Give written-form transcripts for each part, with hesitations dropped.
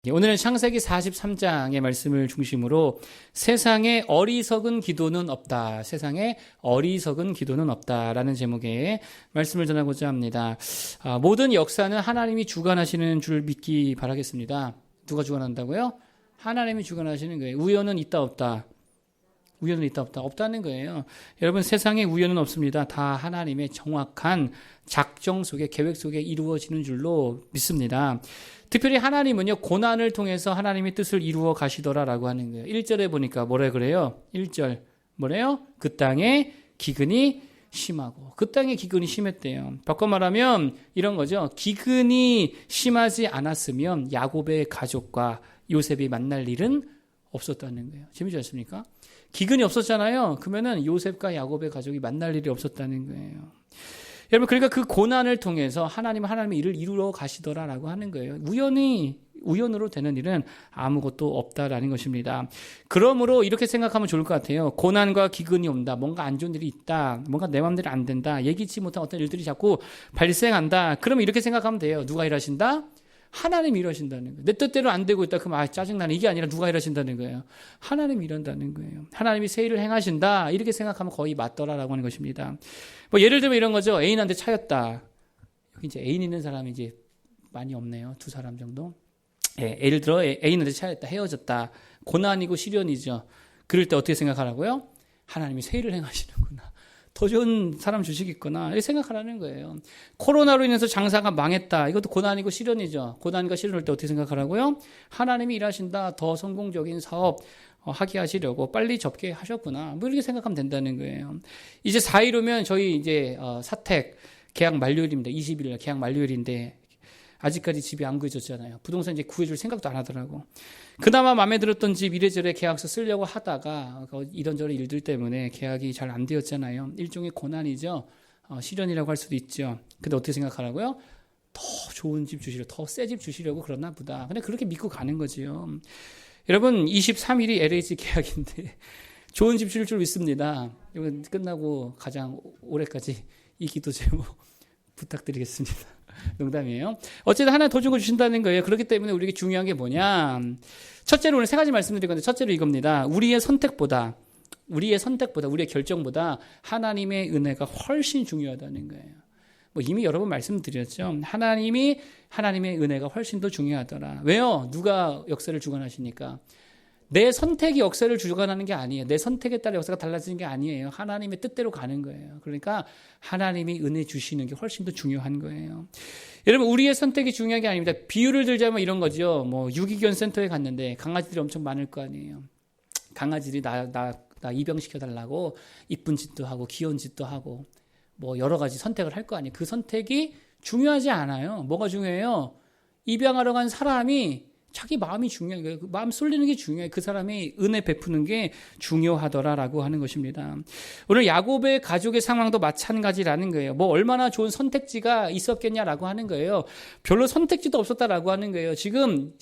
오늘은 창세기 43장의 말씀을 중심으로 세상에 어리석은 기도는 없다. 세상에 어리석은 기도는 없다라는 제목의 말씀을 전하고자 합니다. 모든 역사는 하나님이 주관하시는 줄 믿기 바라겠습니다. 누가 주관한다고요? 하나님이 주관하시는 거예요. 우연은 있다 없다. 우연은 있다 없다. 없다는 거예요. 여러분, 세상에 우연은 없습니다. 다 하나님의 정확한 작정 속에, 계획 속에 이루어지는 줄로 믿습니다. 특별히 하나님은요, 고난을 통해서 하나님의 뜻을 이루어 가시더라라고 하는 거예요. 1절에 보니까 뭐라 그래요? 1절 뭐래요? 그 땅에 기근이 심하고. 그 땅에 기근이 심했대요. 바꿔 말하면 이런 거죠. 기근이 심하지 않았으면 야곱의 가족과 요셉이 만날 일은 없었다는 거예요. 재미지 않습니까? 기근이 없었잖아요. 그러면은 요셉과 야곱의 가족이 만날 일이 없었다는 거예요. 여러분, 그러니까 그 고난을 통해서 하나님의 일을 이루어 가시더라라고 하는 거예요. 우연으로 되는 일은 아무것도 없다라는 것입니다. 그러므로 이렇게 생각하면 좋을 것 같아요. 고난과 기근이 온다. 뭔가 안 좋은 일이 있다. 뭔가 내 마음대로 안 된다. 예기치 못한 어떤 일들이 자꾸 발생한다. 그러면 이렇게 생각하면 돼요. 누가 일하신다? 하나님이 일하신다는 거예요. 내 뜻대로 안 되고 있다. 그럼 짜증나는 이게 아니라 누가 일하신다는 거예요. 하나님이 일한다는 거예요. 하나님이 새 일을 행하신다. 이렇게 생각하면 거의 맞더라라고 하는 것입니다. 뭐 예를 들면 이런 거죠. 애인한테 차였다. 여기 이제 애인 있는 사람이 이제 많이 없네요. 2사람 정도. 예를 들어 애인한테 차였다. 헤어졌다. 고난이고 시련이죠. 그럴 때 어떻게 생각하라고요? 하나님이 새 일을 행하시는구나. 더 좋은 사람 주시겠구나. 이렇게 생각하라는 거예요. 코로나로 인해서 장사가 망했다. 이것도 고난이고 시련이죠. 고난과 시련을 때 어떻게 생각하라고요? 하나님이 일하신다. 더 성공적인 사업 하게 하시려고 빨리 접게 하셨구나. 뭐 이렇게 생각하면 된다는 거예요. 이제 4일 오면 저희 이제 사택 계약 만료일입니다. 20일 계약 만료일인데 아직까지 집이 안 구해졌잖아요. 부동산 이제 구해줄 생각도 안 하더라고. 그나마 마음에 들었던 집 이래저래 계약서 쓰려고 하다가 이런저런 일들 때문에 계약이 잘 안 되었잖아요. 일종의 고난이죠. 시련이라고 할 수도 있죠. 근데 어떻게 생각하라고요? 더 좋은 집 주시려고, 더 새 집 주시려고 그러나 보다. 근데 그렇게 믿고 가는 거지요. 여러분, 23일이 LH 계약인데 좋은 집 주실 줄 믿습니다. 이건 끝나고 가장 올해까지 이 기도 제목 부탁드리겠습니다. 농담이에요. 어쨌든 하나 더 주고 주신다는 거예요. 그렇기 때문에 우리에게 중요한 게 뭐냐. 첫째로 오늘 3가지 말씀드릴 건데 첫째로 이겁니다. 우리의 선택보다, 우리의 결정보다 하나님의 은혜가 훨씬 중요하다는 거예요. 뭐 이미 여러 번 말씀드렸죠. 하나님의 은혜가 훨씬 더 중요하더라. 왜요? 누가 역사를 주관하시니까. 내 선택이 역사를 주관하는 게 아니에요. 내 선택에 따라 역사가 달라지는 게 아니에요. 하나님의 뜻대로 가는 거예요. 그러니까 하나님이 은혜 주시는 게 훨씬 더 중요한 거예요. 여러분, 우리의 선택이 중요한 게 아닙니다. 비유를 들자면 이런 거죠. 뭐 유기견 센터에 갔는데 강아지들이 엄청 많을 거 아니에요. 강아지들이 나 입양시켜달라고 이쁜 짓도 하고 귀여운 짓도 하고 뭐 여러 가지 선택을 할 거 아니에요. 그 선택이 중요하지 않아요. 뭐가 중요해요? 입양하러 간 사람이 자기 마음이 중요한 거예요. 마음 쏠리는 게 중요해요. 그 사람이 은혜 베푸는 게 중요하더라라고 하는 것입니다. 오늘 야곱의 가족의 상황도 마찬가지라는 거예요. 뭐 얼마나 좋은 선택지가 있었겠냐라고 하는 거예요. 별로 선택지도 없었다라고 하는 거예요. 지금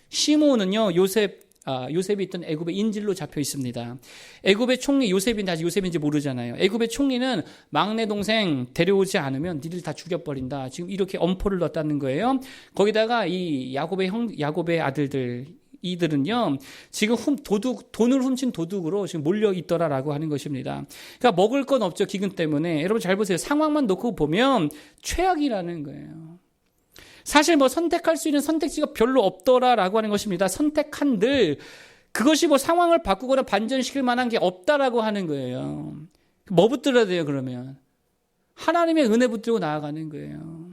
시므온은요, 요셉이 있던 애굽의 인질로 잡혀 있습니다. 애굽의 총리 요셉인데 아직 요셉인지 모르잖아요. 애굽의 총리는 막내 동생 데려오지 않으면 니들 다 죽여버린다. 지금 이렇게 엄포를 넣었다는 거예요. 거기다가 이 야곱의 아들들 이들은요, 지금 돈을 훔친 도둑으로 지금 몰려 있더라라고 하는 것입니다. 그러니까 먹을 건 없죠, 기근 때문에. 여러분 잘 보세요. 상황만 놓고 보면 최악이라는 거예요. 사실 뭐 선택할 수 있는 선택지가 별로 없더라라고 하는 것입니다. 선택한들 그것이 뭐 상황을 바꾸거나 반전시킬 만한 게 없다라고 하는 거예요. 뭐 붙들어야 돼요, 그러면? 하나님의 은혜 붙들고 나아가는 거예요.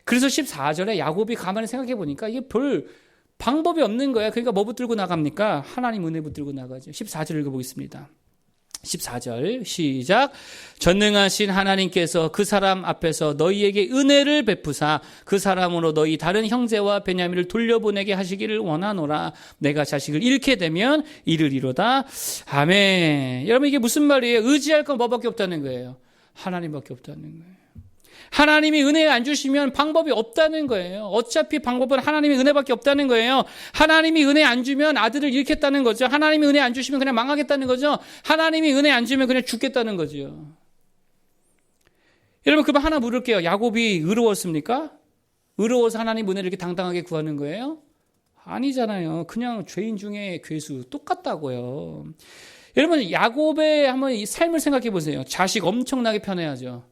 그래서 14절에 야곱이 가만히 생각해 보니까 이게 별 방법이 없는 거예요. 그러니까 뭐 붙들고 나갑니까? 하나님 은혜 붙들고 나가죠. 14절 읽어보겠습니다. 14절 시작. 전능하신 하나님께서 그 사람 앞에서 너희에게 은혜를 베푸사 그 사람으로 너희 다른 형제와 베냐민을 돌려보내게 하시기를 원하노라. 내가 자식을 잃게 되면 이르리로다. 아멘. 여러분, 이게 무슨 말이에요? 의지할 건 뭐밖에 없다는 거예요? 하나님밖에 없다는 거예요. 하나님이 은혜 안 주시면 방법이 없다는 거예요. 어차피 방법은 하나님의 은혜밖에 없다는 거예요. 하나님이 은혜 안 주면 아들을 잃겠다는 거죠. 하나님이 은혜 안 주시면 그냥 망하겠다는 거죠. 하나님이 은혜 안 주면 그냥 죽겠다는 거죠. 여러분, 그럼 하나 물을게요. 야곱이 의로웠습니까? 의로워서 하나님 은혜를 이렇게 당당하게 구하는 거예요? 아니잖아요. 그냥 죄인 중에 괴수 똑같다고요. 여러분 야곱의 한번 이 삶을 생각해 보세요. 자식 엄청나게 편애하죠.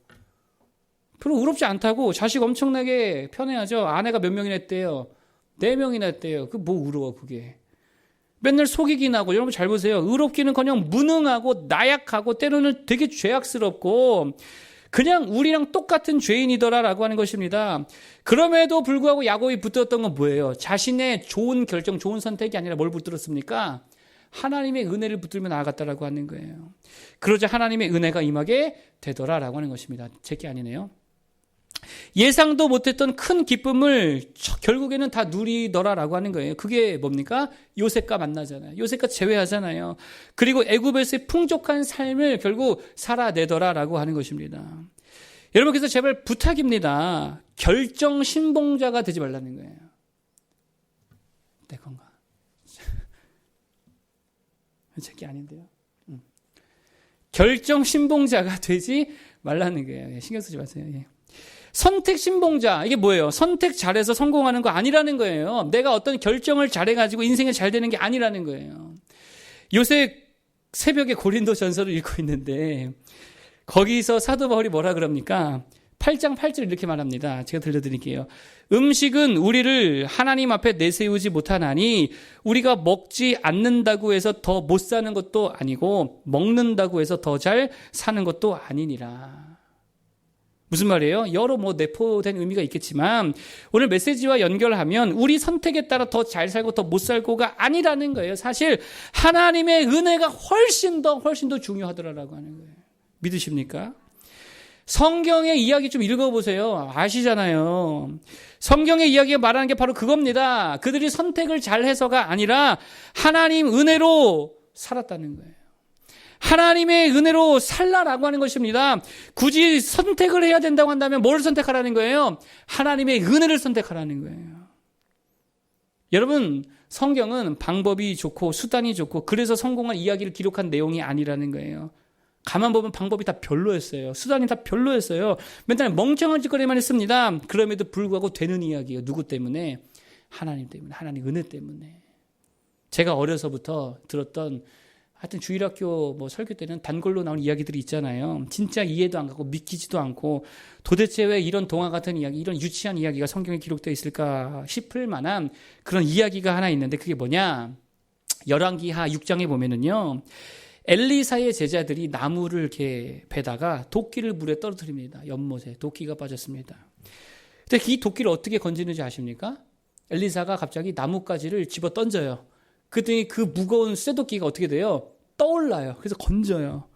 별로 의롭지 않다고 자식 엄청나게 편애하죠. 아내가 몇 명이나 했대요? 4명이나 했대요. 그 뭐 의로워 그게. 맨날 속이긴 하고. 여러분 잘 보세요. 의롭기는커녕 무능하고 나약하고 때로는 되게 죄악스럽고 그냥 우리랑 똑같은 죄인이더라라고 하는 것입니다. 그럼에도 불구하고 야곱이 붙들었던 건 뭐예요? 자신의 좋은 결정, 좋은 선택이 아니라 뭘 붙들었습니까? 하나님의 은혜를 붙들며 나아갔다라고 하는 거예요. 그러자 하나님의 은혜가 임하게 되더라라고 하는 것입니다. 제게 아니네요. 예상도 못했던 큰 기쁨을 결국에는 다 누리더라라고 하는 거예요. 그게 뭡니까? 요셉과 만나잖아요. 요셉과 재회하잖아요. 그리고 애굽에서의 풍족한 삶을 결국 살아내더라라고 하는 것입니다. 여러분 그래서 제발 부탁입니다. 결정 신봉자가 되지 말라는 거예요. 내 건가? 제게 아닌데요. 결정 신봉자가 되지 말라는 거예요. 신경 쓰지 마세요. 예. 선택 신봉자, 이게 뭐예요? 선택 잘해서 성공하는 거 아니라는 거예요. 내가 어떤 결정을 잘해가지고 인생이 잘 되는 게 아니라는 거예요. 요새 새벽에 고린도 전서를 읽고 있는데 거기서 사도 바울이 뭐라 그럽니까? 8장 8절 이렇게 말합니다. 제가 들려드릴게요. 음식은 우리를 하나님 앞에 내세우지 못하나니 우리가 먹지 않는다고 해서 더 못 사는 것도 아니고 먹는다고 해서 더 잘 사는 것도 아니니라. 무슨 말이에요? 여러 내포된 의미가 있겠지만 오늘 메시지와 연결하면 우리 선택에 따라 더 잘 살고 더 못 살고가 아니라는 거예요. 사실 하나님의 은혜가 훨씬 더 중요하더라라고 하는 거예요. 믿으십니까? 성경의 이야기 좀 읽어보세요. 아시잖아요. 성경의 이야기가 말하는 게 바로 그겁니다. 그들이 선택을 잘해서가 아니라 하나님 은혜로 살았다는 거예요. 하나님의 은혜로 살라라고 하는 것입니다. 굳이 선택을 해야 된다고 한다면 뭘 선택하라는 거예요? 하나님의 은혜를 선택하라는 거예요. 여러분, 성경은 방법이 좋고 수단이 좋고 그래서 성공한 이야기를 기록한 내용이 아니라는 거예요. 가만 보면 방법이 다 별로였어요. 수단이 다 별로였어요. 맨날 멍청한 짓거리만 했습니다. 그럼에도 불구하고 되는 이야기예요. 누구 때문에? 하나님 때문에, 하나님 은혜 때문에. 제가 어려서부터 들었던 하여튼 주일학교 설교 때는 단골로 나온 이야기들이 있잖아요. 진짜 이해도 안 가고 믿기지도 않고 도대체 왜 이런 동화 같은 이야기, 이런 유치한 이야기가 성경에 기록되어 있을까 싶을 만한 그런 이야기가 하나 있는데 그게 뭐냐? 열왕기하 6장에 보면은요. 엘리사의 제자들이 나무를 이렇게 베다가 도끼를 물에 떨어뜨립니다. 연못에 도끼가 빠졌습니다. 근데 이 도끼를 어떻게 건지는지 아십니까? 엘리사가 갑자기 나뭇가지를 집어 던져요. 그랬더니 그 무거운 쇠도끼가 어떻게 돼요? 떠올라요. 그래서 건져요.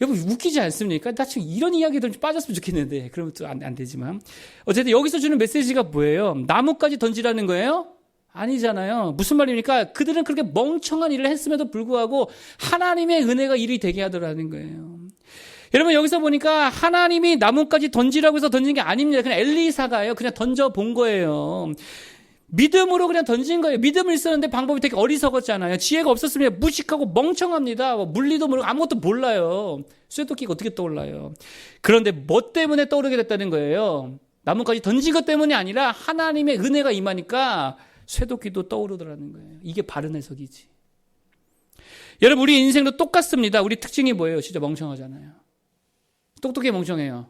여러분 웃기지 않습니까? 나 지금 이런 이야기들 좀 빠졌으면 좋겠는데 그러면 또 안 되지만 어쨌든 여기서 주는 메시지가 뭐예요? 나뭇가지 던지라는 거예요? 아니잖아요. 무슨 말입니까? 그들은 그렇게 멍청한 일을 했음에도 불구하고 하나님의 은혜가 일이 되게 하더라는 거예요. 여러분 여기서 보니까 하나님이 나뭇가지 던지라고 해서 던진 게 아닙니다. 그냥 엘리사가요. 그냥 던져본 거예요. 믿음으로 그냥 던진 거예요. 믿음을 쓰는데 방법이 되게 어리석었잖아요. 지혜가 없었으면 무식하고 멍청합니다. 물리도 모르고 아무것도 몰라요. 쇠도끼가 어떻게 떠올라요. 그런데 뭐 때문에 떠오르게 됐다는 거예요. 나뭇가지 던진 것 때문이 아니라 하나님의 은혜가 임하니까 쇠도끼도 떠오르더라는 거예요. 이게 바른 해석이지. 여러분 우리 인생도 똑같습니다. 우리 특징이 뭐예요? 진짜 멍청하잖아요. 똑똑해 멍청해요.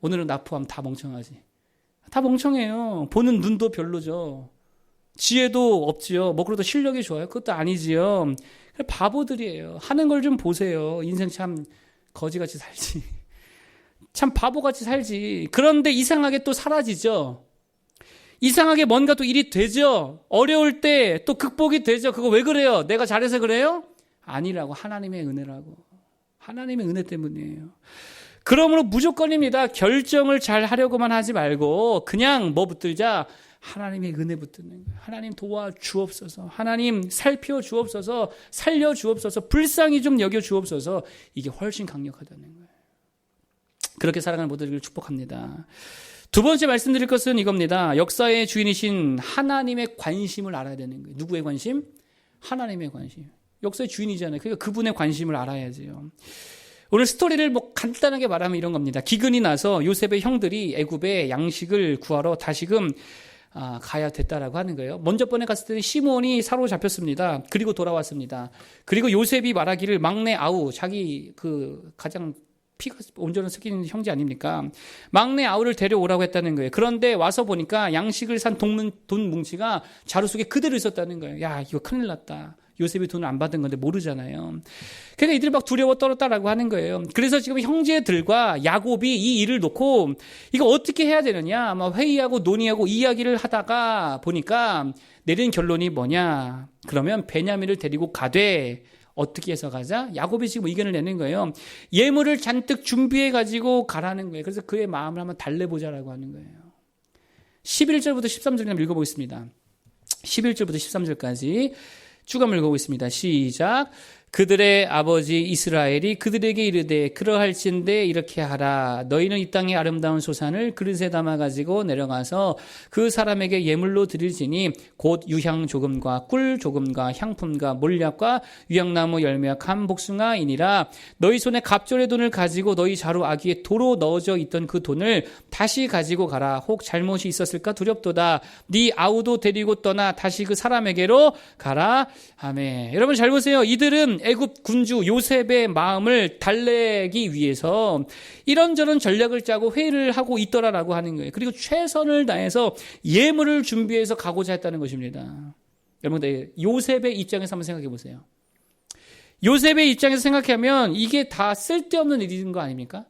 오늘은 납포하면 다 멍청하지. 다 멍청해요. 보는 눈도 별로죠. 지혜도 없지요. 그래도 실력이 좋아요. 그것도 아니지요. 바보들이에요. 하는 걸 좀 보세요. 인생 참 거지같이 살지. 참 바보같이 살지. 그런데 이상하게 또 사라지죠. 이상하게 뭔가 또 일이 되죠. 어려울 때 또 극복이 되죠. 그거 왜 그래요? 내가 잘해서 그래요? 아니라고. 하나님의 은혜라고. 하나님의 은혜 때문이에요. 그러므로 무조건입니다. 결정을 잘 하려고만 하지 말고 그냥 붙들자? 하나님의 은혜 붙드는 거예요. 하나님 도와주옵소서. 하나님 살펴주옵소서. 살려주옵소서. 불쌍히 좀 여겨주옵소서. 이게 훨씬 강력하다는 거예요. 그렇게 살아가는 모두를 축복합니다. 두 번째 말씀드릴 것은 이겁니다. 역사의 주인이신 하나님의 관심을 알아야 되는 거예요. 누구의 관심? 하나님의 관심. 역사의 주인이잖아요. 그러니까 그분의 관심을 알아야지요. 오늘 스토리를 간단하게 말하면 이런 겁니다. 기근이 나서 요셉의 형들이 애굽에 양식을 구하러 다시금 가야 됐다라고 하는 거예요. 먼저 번에 갔을 때는 시몬이 사로잡혔습니다. 그리고 돌아왔습니다. 그리고 요셉이 말하기를 막내 아우, 자기 가장 피가 온전히 섞이는 형제 아닙니까? 막내 아우를 데려오라고 했다는 거예요. 그런데 와서 보니까 양식을 산 돈 뭉치가 자루 속에 그대로 있었다는 거예요. 야, 이거 큰일 났다. 요셉이 돈을 안 받은 건데 모르잖아요. 그러니까 이들이 막 두려워 떨었다라고 하는 거예요. 그래서 지금 형제들과 야곱이 이 일을 놓고 이거 어떻게 해야 되느냐 막 회의하고 논의하고 이야기를 하다가 보니까 내린 결론이 뭐냐. 그러면 베냐민을 데리고 가되 어떻게 해서 가자? 야곱이 지금 의견을 내는 거예요. 예물을 잔뜩 준비해가지고 가라는 거예요. 그래서 그의 마음을 한번 달래보자라고 하는 거예요. 11절부터 13절까지 읽어보겠습니다. 11절부터 13절까지 쭉 한번 읽어보겠습니다. 시작. 그들의 아버지 이스라엘이 그들에게 이르되 그러할진대 이렇게 하라. 너희는 이 땅의 아름다운 소산을 그릇에 담아가지고 내려가서 그 사람에게 예물로 드릴지니 곧 유향 조금과 꿀 조금과 향품과 몰약과 유향나무 열매와 감 복숭아이니라. 너희 손에 갑절의 돈을 가지고 너희 자루 아귀에 도로 넣어져 있던 그 돈을 다시 가지고 가라. 혹 잘못이 있었을까 두렵도다. 네 아우도 데리고 떠나 다시 그 사람에게로 가라. 아멘. 여러분 잘 보세요. 이들은 애굽 군주 요셉의 마음을 달래기 위해서 이런저런 전략을 짜고 회의를 하고 있더라라고 하는 거예요. 그리고 최선을 다해서 예물을 준비해서 가고자 했다는 것입니다. 여러분들 요셉의 입장에서 한번 생각해 보세요. 요셉의 입장에서 생각하면 이게 다 쓸데없는 일인 거 아닙니까?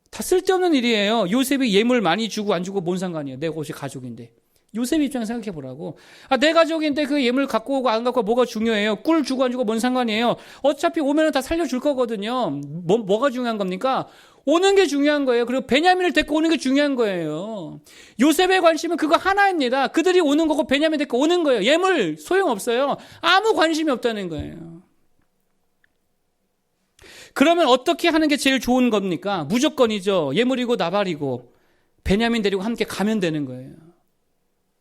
다 쓸데없는 일이에요. 요셉이 예물 많이 주고 안 주고 뭔 상관이에요. 내 옷이 가족인데. 요셉 입장에서 생각해 보라고. 내 가족인데 그 예물 갖고 오고 안 갖고 뭐가 중요해요? 꿀 주고 안 주고 뭔 상관이에요? 어차피 오면은 다 살려줄 거거든요. 뭐가 중요한 겁니까? 오는 게 중요한 거예요. 그리고 베냐민을 데리고 오는 게 중요한 거예요. 요셉의 관심은 그거 하나입니다. 그들이 오는 거고 베냐민 데리고 오는 거예요. 예물 소용없어요. 아무 관심이 없다는 거예요. 그러면 어떻게 하는 게 제일 좋은 겁니까? 무조건이죠. 예물이고 나발이고 베냐민 데리고 함께 가면 되는 거예요.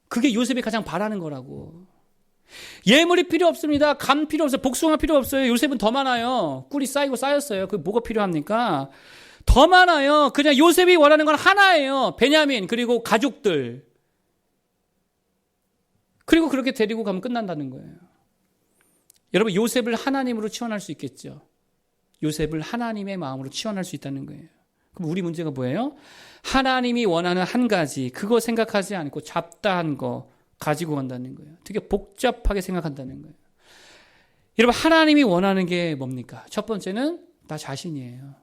그게 요셉이 가장 바라는 거라고. 예물이 필요 없습니다. 감 필요 없어요. 복숭아 필요 없어요. 요셉은 더 많아요. 꿀이 쌓이고 쌓였어요. 그게 뭐가 필요합니까? 더 많아요. 그냥 요셉이 원하는 건 하나예요. 베냐민 그리고 가족들. 그리고 그렇게 데리고 가면 끝난다는 거예요. 여러분 요셉을 하나님으로 치환할 수 있겠죠. 요셉을 하나님의 마음으로 치환할 수 있다는 거예요. 그럼 우리 문제가 뭐예요? 하나님이 원하는 한 가지, 그거 생각하지 않고 잡다한 거 가지고 간다는 거예요. 되게 복잡하게 생각한다는 거예요. 여러분, 하나님이 원하는 게 뭡니까? 첫 번째는 나 자신이에요.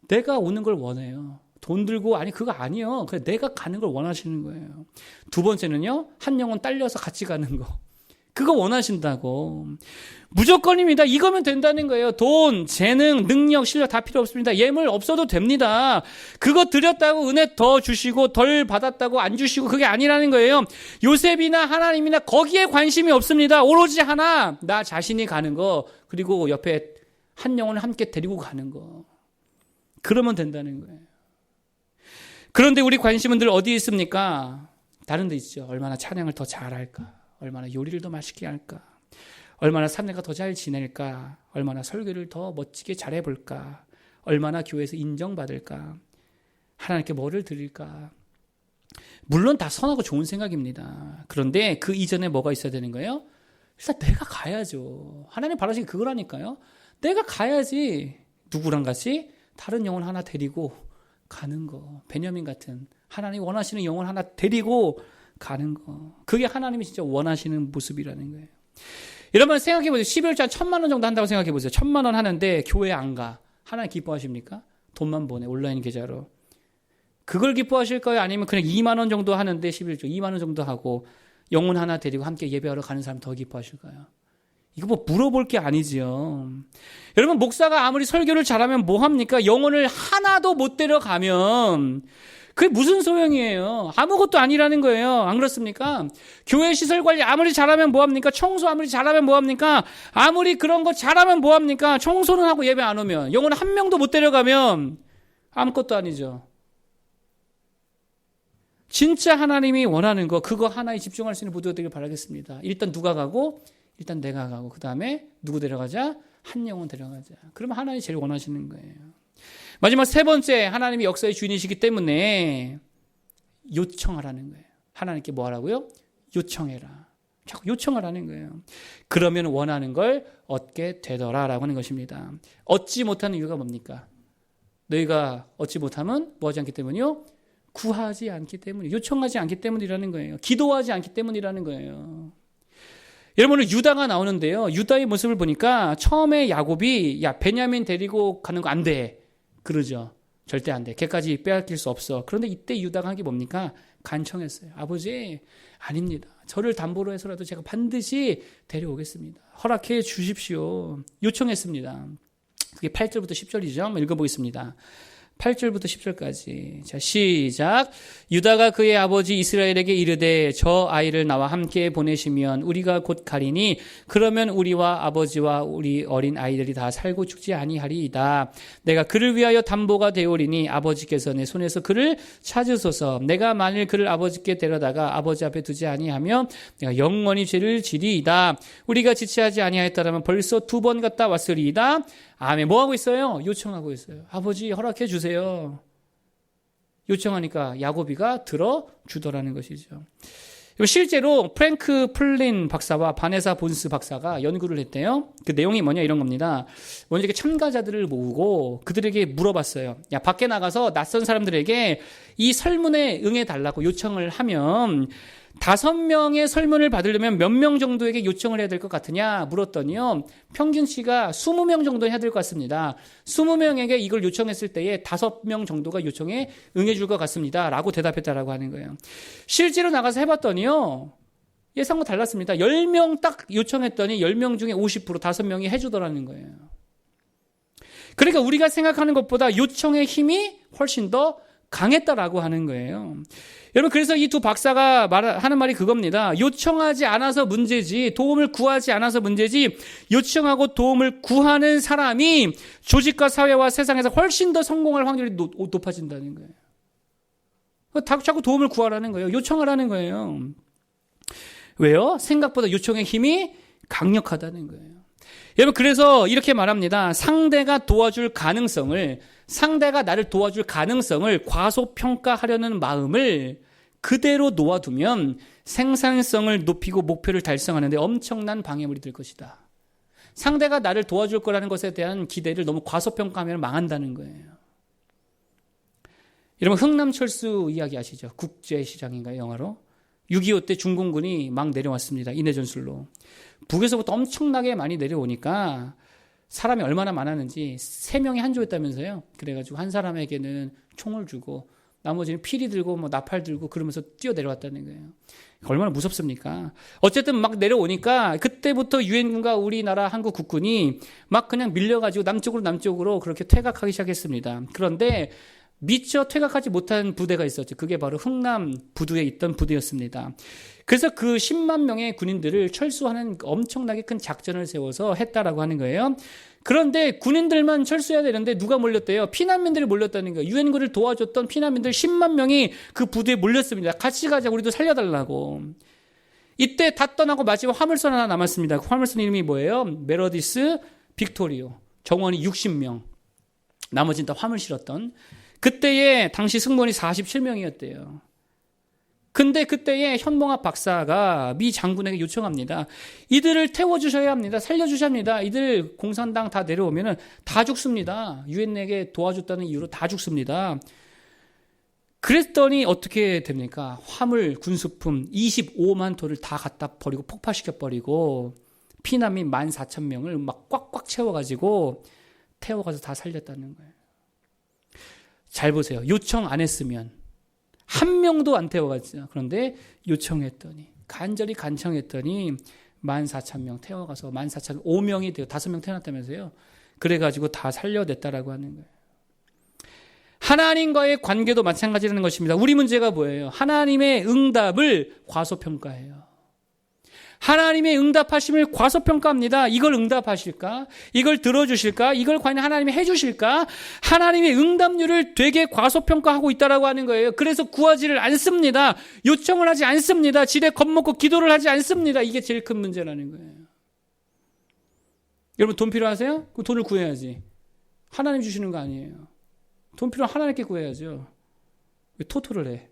내가 오는 걸 원해요. 돈 들고, 그거 아니요. 그냥 내가 가는 걸 원하시는 거예요. 두 번째는요, 한 영혼 딸려서 같이 가는 거. 그거 원하신다고. 무조건입니다. 이거면 된다는 거예요. 돈, 재능, 능력, 실력 다 필요 없습니다. 예물 없어도 됩니다. 그거 드렸다고 은혜 더 주시고 덜 받았다고 안 주시고 그게 아니라는 거예요. 요셉이나 하나님이나 거기에 관심이 없습니다. 오로지 하나, 나 자신이 가는 거, 그리고 옆에 한 영혼을 함께 데리고 가는 거. 그러면 된다는 거예요. 그런데 우리 관심은 늘 어디에 있습니까? 다른 데 있죠. 얼마나 찬양을 더 잘할까? 얼마나 요리를 더 맛있게 할까? 얼마나 사내가 더 잘 지낼까? 얼마나 설교를 더 멋지게 잘해볼까? 얼마나 교회에서 인정받을까? 하나님께 뭐를 드릴까? 물론 다 선하고 좋은 생각입니다. 그런데 그 이전에 뭐가 있어야 되는 거예요? 일단 내가 가야죠. 하나님 바라시는 그거라니까요. 내가 가야지. 누구랑 같이? 다른 영혼 하나 데리고 가는 거. 베냐민 같은 하나님 원하시는 영혼 하나 데리고 가는 거. 그게 하나님이 진짜 원하시는 모습이라는 거예요. 여러분 생각해보세요. 12월째 한 1,000만 원 정도 한다고 생각해보세요. 1,000만 원 하는데 교회 안 가. 하나님 기뻐하십니까? 돈만 보내. 온라인 계좌로. 그걸 기뻐하실까요? 아니면 그냥 2만 원 정도 하는데 11조 2만 원 정도 하고 영혼 하나 데리고 함께 예배하러 가는 사람 더 기뻐하실까요? 이거 뭐 물어볼 게 아니지요. 여러분 목사가 아무리 설교를 잘하면 뭐합니까? 영혼을 하나도 못 데려가면 그게 무슨 소용이에요? 아무것도 아니라는 거예요. 안 그렇습니까? 교회 시설 관리 아무리 잘하면 뭐합니까? 청소 아무리 잘하면 뭐합니까? 아무리 그런 거 잘하면 뭐합니까? 청소는 하고 예배 안 오면 영혼 한 명도 못 데려가면 아무것도 아니죠. 진짜 하나님이 원하는 거 그거 하나에 집중할 수 있는 부도가 되길 바라겠습니다. 일단 누가 가고 일단 내가 가고 그 다음에 누구 데려가자? 한 영혼 데려가자. 그러면 하나님이 제일 원하시는 거예요. 마지막 세 번째 하나님이 역사의 주인이시기 때문에 요청하라는 거예요. 하나님께 뭐 하라고요? 요청해라. 자꾸 요청을 하는 거예요. 그러면 원하는 걸 얻게 되더라라고 하는 것입니다. 얻지 못하는 이유가 뭡니까? 너희가 얻지 못하면 뭐 하지 않기 때문이요? 구하지 않기 때문에, 요청하지 않기 때문이라는 거예요. 기도하지 않기 때문이라는 거예요. 여러분, 유다가 나오는데요. 유다의 모습을 보니까 처음에 야곱이 야 베냐민 데리고 가는 거 안 돼. 그러죠. 절대 안 돼. 걔까지 빼앗길 수 없어. 그런데 이때 유다가 한 게 뭡니까? 간청했어요. 아버지, 아닙니다. 저를 담보로 해서라도 제가 반드시 데려오겠습니다. 허락해 주십시오. 요청했습니다. 그게 8절부터 10절이죠. 한번 읽어보겠습니다. 8절부터 10절까지. 자, 시작. 유다가 그의 아버지 이스라엘에게 이르되 저 아이를 나와 함께 보내시면 우리가 곧 가리니 그러면 우리와 아버지와 우리 어린 아이들이 다 살고 죽지 아니하리이다. 내가 그를 위하여 담보가 되오리니 아버지께서 내 손에서 그를 찾으소서. 내가 만일 그를 아버지께 데려다가 아버지 앞에 두지 아니하며 내가 영원히 죄를 지리이다. 우리가 지체하지 아니하였다라면 벌써 2번 갔다 왔으리이다. 아멘. 뭐 하고 있어요? 요청하고 있어요. 아버지 허락해 주세요. 요청하니까 야곱이가 들어주더라는 것이죠. 실제로 프랭크 플린 박사와 바네사 본스 박사가 연구를 했대요. 그 내용이 뭐냐 이런 겁니다. 먼저 이렇게 참가자들을 모으고 그들에게 물어봤어요. 야, 밖에 나가서 낯선 사람들에게 이 설문에 응해달라고 요청을 하면 5명의 설문을 받으려면 몇 명 정도에게 요청을 해야 될 것 같으냐 물었더니요. 평균치가 20명 정도 해야 될 것 같습니다. 20명에게 이걸 요청했을 때에 5명 정도가 요청에 응해 줄 것 같습니다. 라고 대답했다라고 하는 거예요. 실제로 나가서 해봤더니요. 예상과 달랐습니다. 10명 딱 요청했더니 10명 중에 50% 5명이 해주더라는 거예요. 그러니까 우리가 생각하는 것보다 요청의 힘이 훨씬 더 강했다라고 하는 거예요. 여러분, 그래서 이 두 박사가 하는 말이 그겁니다. 요청하지 않아서 문제지, 도움을 구하지 않아서 문제지, 요청하고 도움을 구하는 사람이 조직과 사회와 세상에서 훨씬 더 성공할 확률이 높아진다는 거예요. 자꾸 도움을 구하라는 거예요. 요청하라는 거예요. 왜요? 생각보다 요청의 힘이 강력하다는 거예요. 여러분, 그래서 이렇게 말합니다. 상대가 나를 도와줄 가능성을 과소평가하려는 마음을 그대로 놓아두면 생산성을 높이고 목표를 달성하는 데 엄청난 방해물이 될 것이다. 상대가 나를 도와줄 거라는 것에 대한 기대를 너무 과소평가하면 망한다는 거예요. 여러분, 흥남철수 이야기 아시죠? 국제시장인가요, 영화로? 6.25 때 중공군이 막 내려왔습니다. 인해전술로. 북에서부터 엄청나게 많이 내려오니까 사람이 얼마나 많았는지 3명이 한 조였다면서요. 그래가지고 한 사람에게는 총을 주고 나머지는 피리 들고 뭐 나팔 들고 그러면서 뛰어 내려왔다는 거예요. 얼마나 무섭습니까? 어쨌든 막 내려오니까 그때부터 유엔군과 우리나라 한국 국군이 막 그냥 밀려가지고 남쪽으로 그렇게 퇴각하기 시작했습니다. 그런데 미처 퇴각하지 못한 부대가 있었죠. 그게 바로 흥남 부두에 있던 부대였습니다. 그래서 그 10만 명의 군인들을 철수하는 엄청나게 큰 작전을 세워서 했다라고 하는 거예요. 그런데 군인들만 철수해야 되는데 누가 몰렸대요? 피난민들이 몰렸다는 거예요. 유엔군을 도와줬던 피난민들 10만 명이 그 부두에 몰렸습니다. 같이 가자, 우리도 살려달라고. 이때 다 떠나고 마지막 화물선 하나 남았습니다. 그 화물선 이름이 뭐예요? 메러디스 빅토리오. 정원이 60명. 나머지는 다 화물 실었던. 그때에 당시 승무원이 47명이었대요. 근데 그때에 현몽합 박사가 미 장군에게 요청합니다. 이들을 태워주셔야 합니다. 살려주셔야 합니다. 이들 공산당 다 내려오면 다 죽습니다. 유엔에게 도와줬다는 이유로 다 죽습니다. 그랬더니 어떻게 됩니까? 화물, 군수품 25만 톤을 다 갖다 버리고 폭파시켜버리고 피난민 14,000명을 막 꽉꽉 채워가지고 태워가서 다 살렸다는 거예요. 잘 보세요. 요청 안 했으면 한 명도 안 태워갔어요. 그런데 요청했더니 간절히 간청했더니 14,000명 태워가서 14,005명이 되어 5명 태어났다면서요. 그래가지고 다 살려냈다라고 하는 거예요. 하나님과의 관계도 마찬가지라는 것입니다. 우리 문제가 뭐예요? 하나님의 응답을 과소평가해요. 하나님의 응답하심을 과소평가합니다. 이걸 응답하실까? 이걸 들어주실까? 이걸 과연 하나님이 해주실까? 하나님의 응답률을 되게 과소평가하고 있다라고 하는 거예요. 그래서 구하지를 않습니다. 요청을 하지 않습니다. 지레 겁먹고 기도를 하지 않습니다. 이게 제일 큰 문제라는 거예요. 여러분, 돈 필요하세요? 그 돈을 구해야지. 하나님 주시는 거 아니에요. 돈 필요하면 하나님께 구해야죠. 왜 토토를 해?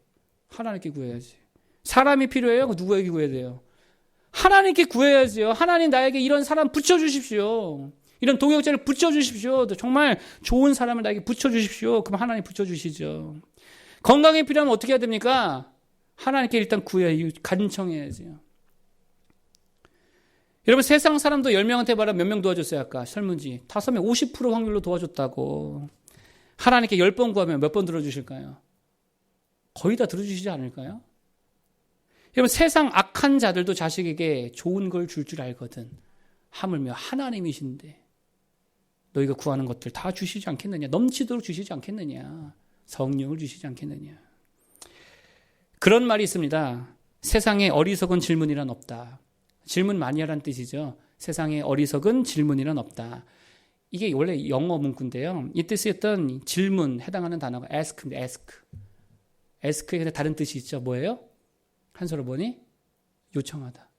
하나님께 구해야지. 사람이 필요해요? 누구에게 구해야 돼요? 하나님께 구해야지요. 하나님 나에게 이런 사람 붙여주십시오. 이런 동역자를 붙여주십시오. 정말 좋은 사람을 나에게 붙여주십시오. 그럼 하나님 붙여주시죠. 건강이 필요하면 어떻게 해야 됩니까? 하나님께 일단 구해야, 간청해야지요. 여러분, 세상 사람도 10명한테 말하면 몇 명 도와줬어요? 아까 설문지 5명 50% 확률로 도와줬다고. 하나님께 10번 구하면 몇 번 들어주실까요? 거의 다 들어주시지 않을까요? 여러분, 세상 악한 자들도 자식에게 좋은 걸 줄 알거든. 하물며 하나님이신데 너희가 구하는 것들 다 주시지 않겠느냐? 넘치도록 주시지 않겠느냐? 성령을 주시지 않겠느냐? 그런 말이 있습니다. 세상에 어리석은 질문이란 없다. 질문 많이 하라는 뜻이죠. 세상에 어리석은 질문이란 없다. 이게 원래 영어 문구인데요. 이때 쓰였던 질문 해당하는 단어가 ask인데 ask. ask에 다른 뜻이 있죠. 뭐예요? 한서로 보니 요청하다.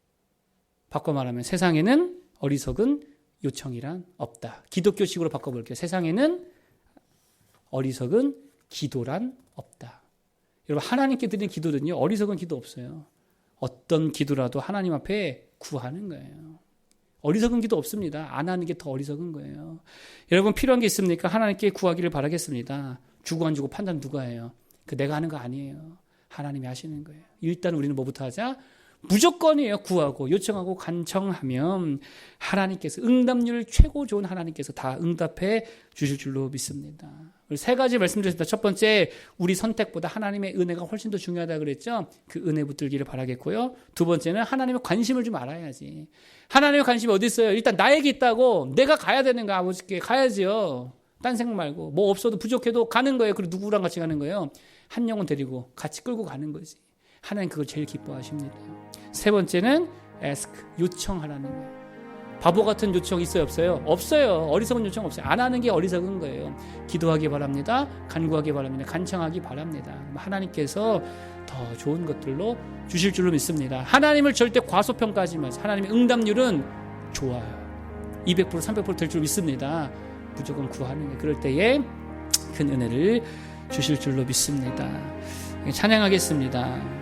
바꿔 말하면 세상에는 어리석은 요청이란 없다. 기독교식으로 바꿔볼게요. 세상에는 어리석은 기도란 없다. 여러분, 하나님께 드리는 기도는요, 어리석은 기도 없어요. 어떤 기도라도 하나님 앞에 구하는 거예요. 어리석은 기도 없습니다. 안 하는 게 더 어리석은 거예요. 여러분, 필요한 게 있습니까? 하나님께 구하기를 바라겠습니다. 주고 안 주고 판단 누가 해요? 내가 하는 거 아니에요. 하나님이 하시는 거예요. 일단 우리는 뭐부터 하자? 무조건이에요. 구하고 요청하고 간청하면 하나님께서, 응답률 최고 좋은 하나님께서 다 응답해 주실 줄로 믿습니다. 세 가지 말씀드렸습니다. 첫 번째, 우리 선택보다 하나님의 은혜가 훨씬 더 중요하다 그랬죠. 그 은혜 붙들기를 바라겠고요. 두 번째는 하나님의 관심을 좀 알아야지. 하나님의 관심이 어디 있어요? 일단 나에게 있다고. 내가 가야 되는 거, 아버지께 가야지요. 딴 생각 말고. 뭐 없어도 부족해도 가는 거예요. 그리고 누구랑 같이 가는 거예요? 한 영혼 데리고 같이 끌고 가는 거지. 하나님 그걸 제일 기뻐하십니다. 세 번째는 ask, 요청하라는 거예요. 바보 같은 요청 있어요? 없어요? 없어요. 어리석은 요청 없어요. 안 하는 게 어리석은 거예요. 기도하기 바랍니다. 간구하기 바랍니다. 간청하기 바랍니다. 하나님께서 더 좋은 것들로 주실 줄로 믿습니다. 하나님을 절대 과소평가하지 마세요. 하나님의 응답률은 좋아요. 200%, 300% 될 줄 믿습니다. 무조건 구하는 게, 그럴 때에 큰 은혜를 주실 줄로 믿습니다. 찬양하겠습니다.